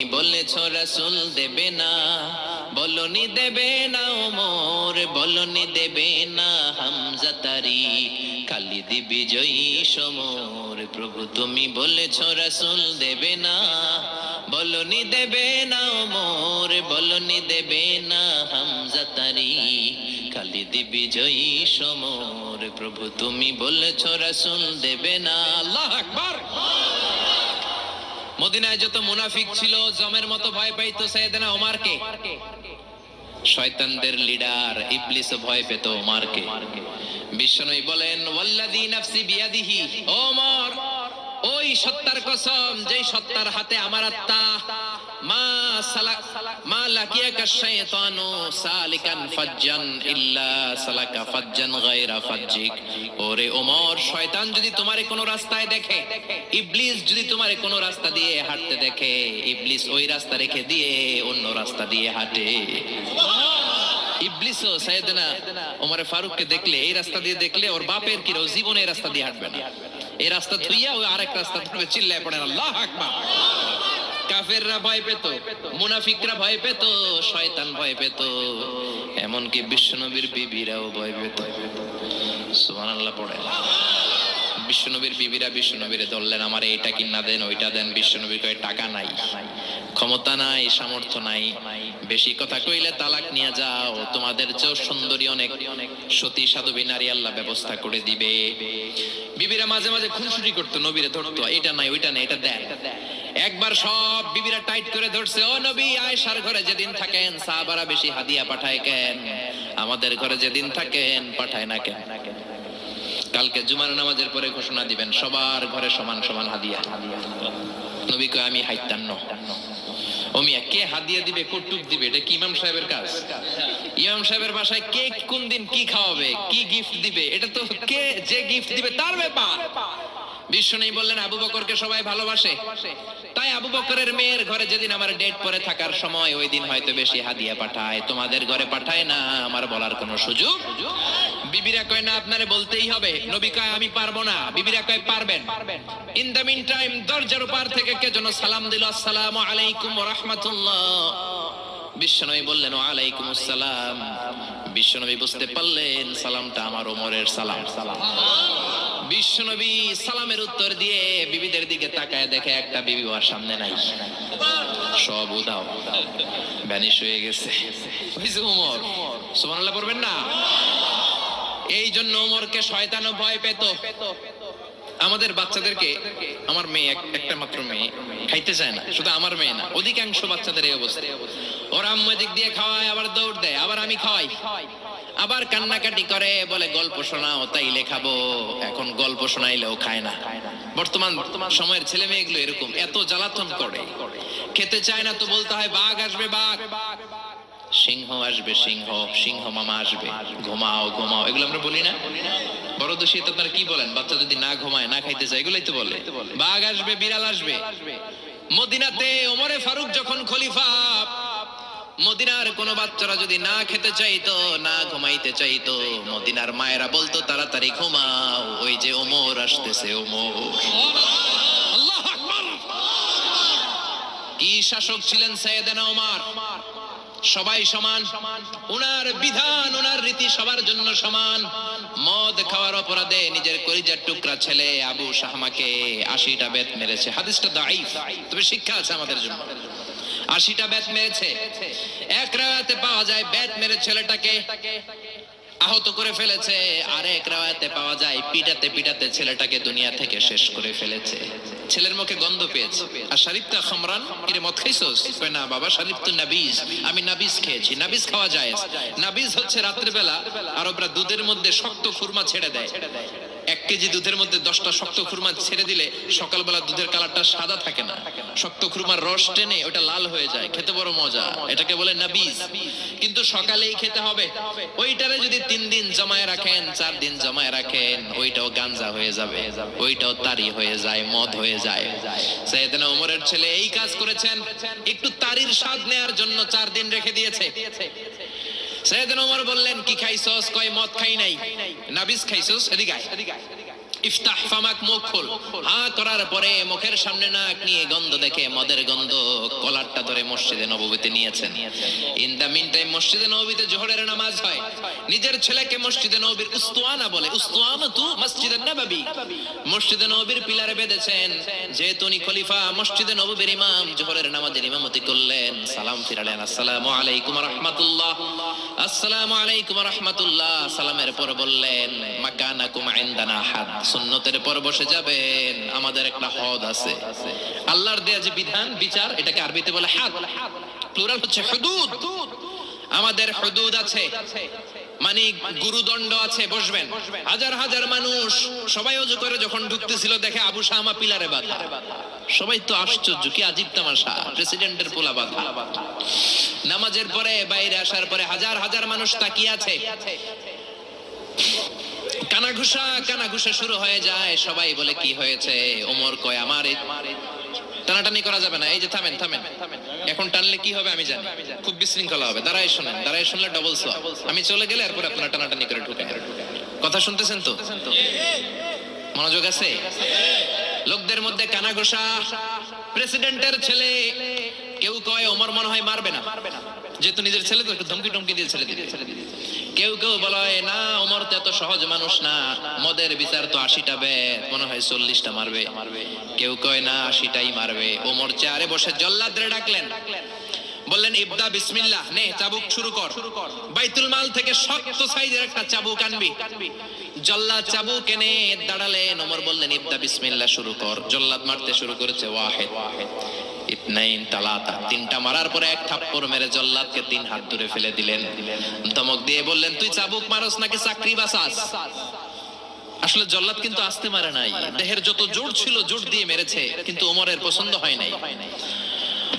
বলেছ রাসূল দেবে না, বলনি দেবে না ওমর, বলনি দেবে না হামজা তারি, খালিদ বিজয়ী সমর। প্রভু তুমি বলেছ রাসূল দেবে না, বলনি দেবে না ওমর, বলনি দেবে না হামজা তারি, খালিদ বিজয়ী সমর। প্রভু তুমি বলেছ রাসূল দেবে না। আল্লাহু আকবার। মদিনায় যত মুনাফিক ছিল জমের মতো ভয় পাইতো সাইয়েদনা ওমরকে। শয়তানদের লিডার ইবলিসও ভয় পেত ওমরকে। বিশ্বনবী বলেন ওয়াল্লাযী নাফসি বিয়াদিহি, ওমর ওই সত্তার কসম যেই সত্তার হাতে আমার আত্মা, মা লাকিয়াকা শাইতানু সালিকান ফাজ্জান ইল্লা সালাকা ফাজ্জান গায়রা ফাজ্জিক। ওরে ওমর, শয়তান যদি তোমারে কোনো রাস্তায় দেখে, ইবলিস যদি তোমারে কোনো রাস্তা দিয়ে হাঁটতে দেখে, ইবলিস ওই রাস্তা রেখে দিয়ে অন্য রাস্তা দিয়ে হাঁটে। ইবলিসও সাইয়েদনা ওমর ফারুককে দেখলে, এই রাস্তা দিয়ে দেখলে ওর বাপের কি জীবনে এই রাস্তা দিয়ে হাঁটবে না, এই রাস্তা ধুইয়া ওই আরেক রাস্তা ধরে চিল্লায় পড়েন আল্লাহু আকবার। কাফেররা ভয় পেত, মুনাফিকরা ভয় পেত, শয়তান ভয় পেত, এমনকি বিশ্বনবীর বিবিরাও ভয় পেত। সুবহানাল্লাহ পড়েন। বিশ্বনবীর বিবিরা বিশ্বনবীরে ধরলেন, আমার এইটা কিনা দেন, ওইটা দেন। বিশ্বনবী কয় টাকা নাই, ক্ষমতা নাই, সামর্থ্য নাই, বেশি কথা কইলে তালাক নিয়ে যাও, তোমাদের চেয়েও সুন্দরী অনেক সতী সাধবী নারী আল্লাহ ব্যবস্থা করে দিবে। বিবিরা মাঝে মাঝে খুনসুটি করতো, নবীরে ধরতো, এটা নাই ওইটা নাই, এটা দেন। একবার সব বিবিরা টাইট করে ধরছে, ও নবী আয়েশার ঘরে যেদিন থাকেন সাহাবারা বেশি হাদিয়া পাঠায় কেন, আমাদের ঘরে যেদিন থাকেন পাঠায় না কেন? কালকে জুমার নামাজের পরে ঘোষণা দিবেন সবার ঘরে সমান সমান হাদিয়া। নবী কয় আমি হাইতাম না। ও মিয়া, কে হাদিয়া দিবে, কটুক দিবে, এটা কি ইমাম সাহেবের কাজ? ইমাম সাহেবের বাসায় কে কোন দিন কি খাওয়াবে, কি গিফট দিবে, এটা তো কে যে গিফট দিবে তার ব্যাপার। বিশ্বনবী বললেন আবু বকরকে সবাই ভালোবাসে, তাই আবু বকরের মেয়ের ঘরে যেদিন আমার ডেট পরে থাকার সময়, ওই দিন হয়তো বেশি হাদিয়া পাঠায়, তোমাদের ঘরে পাঠায় না, আমার বলার কোনো সুযোগ। বিবিরা কয় না, আপনারে বলতেই হবে। নবী কয় আমি পারবো না। বিবিরা কয় পারবেন। ইন দ্য মিন টাইম দরজার পার থেকে কে যেন সালাম দিল, আসসালামু আলাইকুম ওয়া রাহমাতুল্লাহ। বিশ্বনবী বললেন ওয়া আলাইকুমুস সালাম। বিশ্বনবী বুঝতে পারলেন সালামটা আমার ওমরের সালাম। বিশ্বনবী সালামের উত্তর দিয়ে বিবিদের দিকে তাকায়, দেখে একটা বিবি ওর সামনে নাই, সব উধাও, ভ্যানিশ হয়ে গেছে। ওমর সুবহানাল্লাহ পড়বেন না? এই জন্য ওমরকে শয়তানও ভয় পেত। আমাদের বাচ্চাদেরকে, আমার মেয়ে একটা মাত্র মেয়ে, খাইতে চায় না। শুধু আমার মেয়ে না, অধিকাংশ বাচ্চাদের এই অবস্থা। ওরা আম্মু দিক দিয়ে খাওয়ায়, আবার দৌড় দেয়, আবার আমি খাওয়াই, আবার কান্নাকাটি করে, বলে গল্প শোনাও, তাইলে খাবো। এখন গল্প শোনাইলেও খায় না। বর্তমান সময়ের ছেলে মেয়েগুলো এরকম, এত জ্বালাতন করে, খেতে চায় না তো বলতে হয় বাঘ আসবে, বাঘ, সিংহ আসবে, সিংহ, সিংহ মামা আসবে, ঘুমাও ঘুমাও, এগুলো আমরা বলি না? বড় দোষী তো আপনারা কি বলেন? বাচ্চা যদি না ঘুমায়, না খাইতে চায়, এগুলাই তো বলে। বাঘ আসবে, বিড়াল আসবে। মদিনাতে ওমরে ফারুক যখন খলিফা, মদিনার কোন বাচ্চারা যদি না খেতে চাইতো, না ঘুমাইতে চাইতো, মদিনার মায়েরা বলতো তাড়াতাড়ি ঘুমাও, ওই যে ওমর আসতেছে, ওমর। আল্লাহু আকবার। কি শাসক ছিলেন সাইয়েদনা ওমর! সবাই সমান, উনার বিধান, উনার রীতি সবার জন্য সমান। মদ খাওয়ার অপরাধে নিজের কলিজার টুকরা ছেলে আবু শাহমাকে 80টা বেত মেরেছে। হাদিসটা দাঈফ, তবে শিক্ষা আছে আমাদের জন্য। 80টা বেত মেরেছে। এক রাওয়ায়াতে পাওয়া যায় বেত মেরে ছেলেটাকে আহত করে ফেলেছে, আর এক রাওয়ায়াতে পাওয়া যায় পিটাতে পিটাতে ছেলেটাকে দুনিয়া থেকে শেষ করে ফেলেছে। ছেলের মুখে গন্ধ পেয়েছে। আর শরীফতা খামরান, কিরে মদ খাইছস? কয় না বাবা, শরীফতু নাবিজ, আমি নাবিজ খেয়েছি। নাবিজ খাওয়া যায়। নাবিজ হচ্ছে রাতের বেলা আরবরা দুধের মধ্যে শক্ত খুরমা ছেড়ে দেয়। 1 কেজি দুধের মধ্যে 10টা শক্ত খুরমা ছেড়ে দিলে সকালবেলা দুধের কালারটা সাদা থাকে না, শক্ত খুরমার রস টেনে ওটা লাল হয়ে যায়, খেতে বড় মজা, এটাকে বলে নাবিজ। কিন্তু সকালেই খেতে হবে। ওইটারে যদি 3 দিন জমায় রাখেন, 4 দিন জমায় রাখেন, ওইটাও গাঞ্জা হয়ে যাবে, ওইটাও তারি হয়ে যায়, মদ হয়ে যায়। সাইয়েদনা ওমরের ছেলে এই কাজ করেছেন, একটু তারির স্বাদ নেয়ার জন্য 4 দিন রেখে দিয়েছে। সাইয়েদনা ওমর বললেন কি খাইছস? কয় মদ খাই নাই। নাবিজ খাইছস? এদিকে আয়। ইফতাহ ফামাক, মুখ খোল। হা করার পরে মুখের সামনে নাক নিয়ে গন্ধ দেখে মদের গন্ধ কলারটা ধরে মসজিদে নববীতে নিয়েছেন। ইন দা মিন টাইম মসজিদে নববীতে জোহরের নামাজ হয়। নিজের ছেলেকে মসজিদে নববীর উস্তুয়ানা বলে, উস্তুয়ানাতু মসজিদে নববী, মসজিদে নববীর পিলারে বেঁধেছেন। যেহেতু উনি খলিফা, মসজিদে নববীর ইমাম, জোহরের নামাজের ইমামতি করলেন। সালাম ফিরালেন, আসসালামু আলাইকুম ওয়া রাহমাতুল্লাহ, আসসালামু আলাইকুম ওয়া রাহমাতুল্লাহ। সালামের পর বললেন, মাকানাকুম ইনদানা হাদ, সুন্নতের পর বসে যাবেন, আমাদের একটা হদ আছে। আল্লাহর দেয়া যে বিধান, বিচার, এটাকে আরবিতে বলে হাদ, প্লুরাল হচ্ছে হুদুদ। আমাদের হুদুদ আছে, মানে গুরুদণ্ড আছে, বসবেন। হাজার হাজার মানুষ সবাই ওযু করে যখন ঢুকতেছিল, দেখে আবু শামা পিলারে বাঁধা। সবাই তো আশ্চর্য, কি আজীব তামাশা, প্রেসিডেন্টের পোলা বাঁধা। নামাজের পরে বাইরে আসার পরে হাজার হাজার মানুষ তাকিয়ে আছে। কানাঘুষা শুরু হয়ে যায়। সবাই বলে কি হয়েছে? ওমর কয়, আমার টানাটানি করা যাবে না। এই যে থামেন থামেন, এখন টানলে কি হবে আমি জানি, খুব বিশৃঙ্খলা হবে। দাঁড়ায় শোনেন, দাঁড়ায় শুনলে ডবল সোয়াব। আমি চলে গেলে এরপর আপনারা টানাটানি করে ঢুকে। কথা শুনতেছেন তো? মনোযোগ আছে? লোকদের মধ্যে কানাঘুষা। প্রেসিডেন্টের ছেলে, কেউ কয় ওমর মনে হয় মারবে না, যেহেতু নিজের ছেলে তো একটু ধমকি টমকি দিয়ে ছেড়ে দিবে। কেউ কেউ বলে না, ওমর তো এত সহজ মানুষ না, মদের বিচার তো 80টা বেদ, মনে হয় 40টা মারবে। কেউ কয় না, 80টাই মারবে। ওমর চেয়ারে বসে জল্লাদরে ডাকলেন, বললেন, ইবদা বিসমিল্লাহ, নে চাবুক শুরু কর। বাইতুল মাল থেকে শক্ত সাইজের একটা চাবুক আনবি। জল্লাদ চাবুক এনে দাঁড়ালেন। ওমর বললেন, ইবদা বিসমিল্লাহ, শুরু কর। জল্লাদ মারতে শুরু করেছে। ওয়াহিদ, ইতনাইন, তালাতা, 3টা মারার পরে এক থাপ্পড় মেরে জল্লাদকে 3 হাত দূরে ফেলে দিলেন। ধমক দিয়ে বললেন, তুই চাবুক মারস নাকি চাকরি বাসাস? আসলে জল্লাদ কিন্তু আস্তে মারে নাই, দেহের যত জোর ছিল জোর দিয়ে মেরেছে, কিন্তু ওমরের পছন্দ হয় নাই।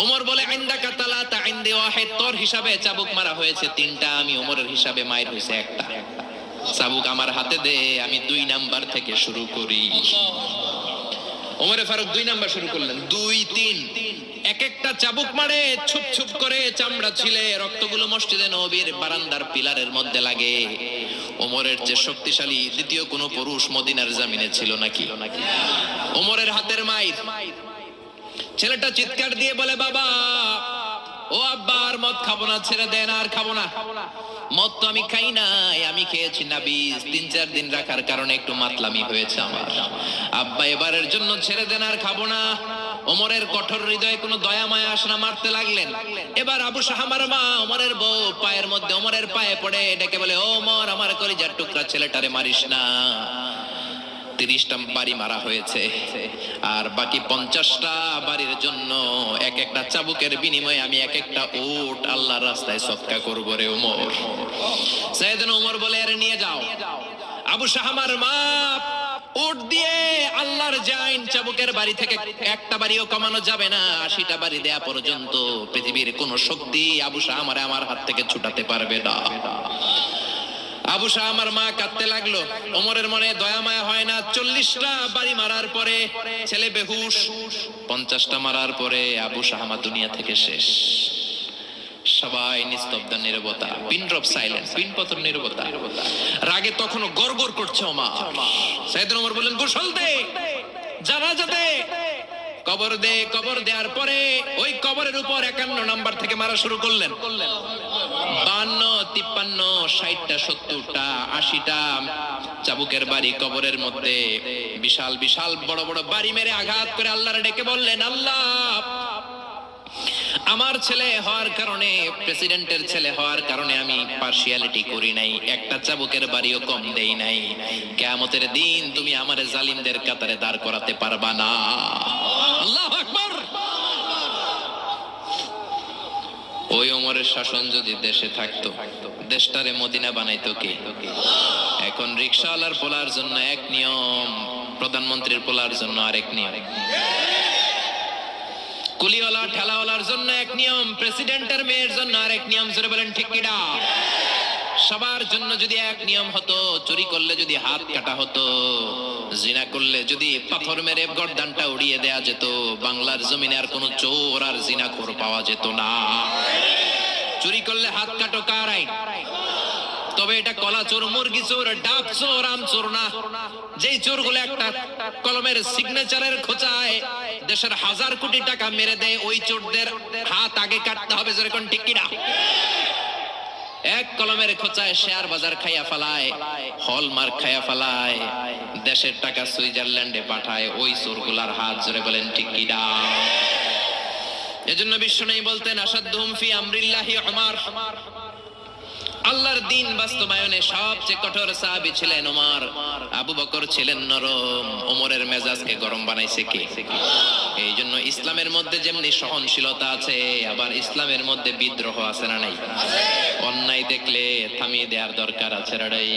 ওমর বলে, ইনদাকা তালাতা ইনদি ওয়াহিদ, তোর হিসাবে চাবুক মারা হয়েছে 3টা, আমি ওমরের হিসাবে মাইর হয়েছে 1টা। চাবুক আমার হাতে দে, আমি 2 নাম্বার থেকে শুরু করি। ওমরে ফারুক 2 নাম্বার শুরু করলেন। 2, 3, এক একটা চাবুক মারে, ছুপ ছুপ করে চামড়া ছিলে, রক্তগুলো মসজিদে নববীর বারান্দার পিলারের মধ্যে লাগে। ওমরের যে শক্তিশালী দ্বিতীয় কোনো পুরুষ মদিনার জমিনে ছিল নাকি? ওমরের হাতের মাইর। ছেলেটা চিৎকার দিয়ে বলে, বাবা, ও আব্বা, আর মদ খাবো না, ছেড়ে দেন, আর খাবো না। মদ তো আমি খাই নাই, আমি খেয়েছি নাবিজ, 3-4 দিন রাখার কারণে একটু মাতলামি হয়েছে আমার। আব্বা, এবারের জন্য ছেড়ে দেন, আর খাবো না। ওমরের কঠোর হৃদয়ে কোনো দয়া মায়া আসে না, মারতে লাগলেন। এবার আবু শাহামার মা, ওমরের বউ, পায়ের মধ্যে ওমরের পায়ে পড়ে ডেকে বলে, ওমর, আমার কলিজার টুকরা ছেলেটারে মারিস না। 30টা বাড়ি মারা হয়েছে, আর বাকি 50টা বাড়ির জন্য এক একটা চাবুকের বিনিময়ে আমি এক একটা উট আল্লাহর রাস্তায় সদকা করব রে ওমর। সাইয়েদনা ওমর বলে, আরে নিয়ে যাও। আবু শাহামার মা উট দিয়ে আল্লাহর জাইন চাবুকের বাড়ি থেকে একটা বাড়িও কমানো যাবে না, 80টা বাড়ি দেয়া পর্যন্ত পৃথিবীর কোন শক্তি আবু শাহামারে আমার হাত থেকে ছুটাতে পারবে না। আবু শাহামার মা কাঁদতে লাগলো। ওমরের মনে দয়া মায়া হয় না। 40টা বাড়ি মারার পরে ছেলে বেহুশ, 50টা মারার পরে আবু শাহামা দুনিয়া থেকে শেষ। সবাই নিস্তব্ধ, নীরবতা, পিন ড্রপ সাইলেন্স, পিন পতন নীরবতা। রাগে তখনও গড়গড় করছে ওমর। সাইয়েদনা ওমর বললেন, গোসল দে, জানাজা দে, কবর দে। কবর দেওয়ার পরে ওই কবরের উপর 51 নাম্বার থেকে মারা শুরু করলেন। 52, 53, 60টা, 70টা, 80টা চাবুকের বাড়ি কবরের মধ্যে, বিশাল বিশাল বড় বড় বাড়ি মেরে আঘাত করে আল্লাহর ডেকে বললেন, আল্লাহ, আমার ছেলে হওয়ার কারণে, প্রেসিডেন্টের ছেলে হওয়ার কারণে আমি পার্সিয়ালিটি করি নাই, একটা চাবুকের বাড়িও কম দেই নাই। কিয়ামতের দিন তুমি আমার জালিমদের কাতারে দাঁড় করাতে পারবা না। আল্লাহু আকবার। ওই ওমরের শাসন যদি দেশে থাকতো, দেশটারে মদিনা বানাইতো কে? এখন রিকশাওয়ালার পোলার জন্য এক নিয়ম, প্রধানমন্ত্রীর পোলার জন্য আরেক নিয়ম, কুলিওয়ালা ঠেলাওয়ালার জন্য এক নিয়ম, প্রেসিডেন্টের মেয়ের জন্য আরেক নিয়ম। জোরে বলেন ঠিক কিনা? সবার জন্য যদি এক নিয়ম হতো, চুরি করলে যদি হাত কাটা হতো, জিনা করলে যদি পাথর মেরে গর্দানটা উড়িয়ে দেয়া যেত, বাংলার জমিনে আর কোনো চোর আর জিনাখোর পাওয়া যেত না। চুরি করলে হাত কাটো কার আইন? তো তবে এটা কলা চোর, মুরগি চোর, ডাব চোর, আম চোর না। যেই চোরগুলো একটা কলমের সিগনেচারের খোঁচায় দেশের 1000 কোটি টাকা মেরে দেয়, ওই চোরদের হাত আগে কাটতে হবে। যেরকম ঠিক কিনা? এক কলমের খোঁচায় শেয়ার বাজার খাইয়া ফেলায়, হলমার্ক খাইয়া ফেলায়, দেশের টাকা সুইজারল্যান্ডে পাঠায়, ওই চোরগুলার হাত জোরে বলেন ঠিক কিনা? এজন্য বিশ্বনবী বলতেন আসাদুহুম ফি আমরিল্লাহি উমর। আল্লাহর দ্বীন বাস্তবায়নে সবচেয়ে কঠোর সাহাবী ছিলেন ওমর। আবু বকর ছিলেন নরম, ওমরের মেজাজকে গরম বানাইছে কে? এই জন্য ইসলামের মধ্যে যেমনি সহনশীলতা আছে, আবার ইসলামের মধ্যে বিদ্রোহ আছে না নাই? অন্যায় দেখলে থামিয়ে দেওয়ার দরকার আছে না নাই?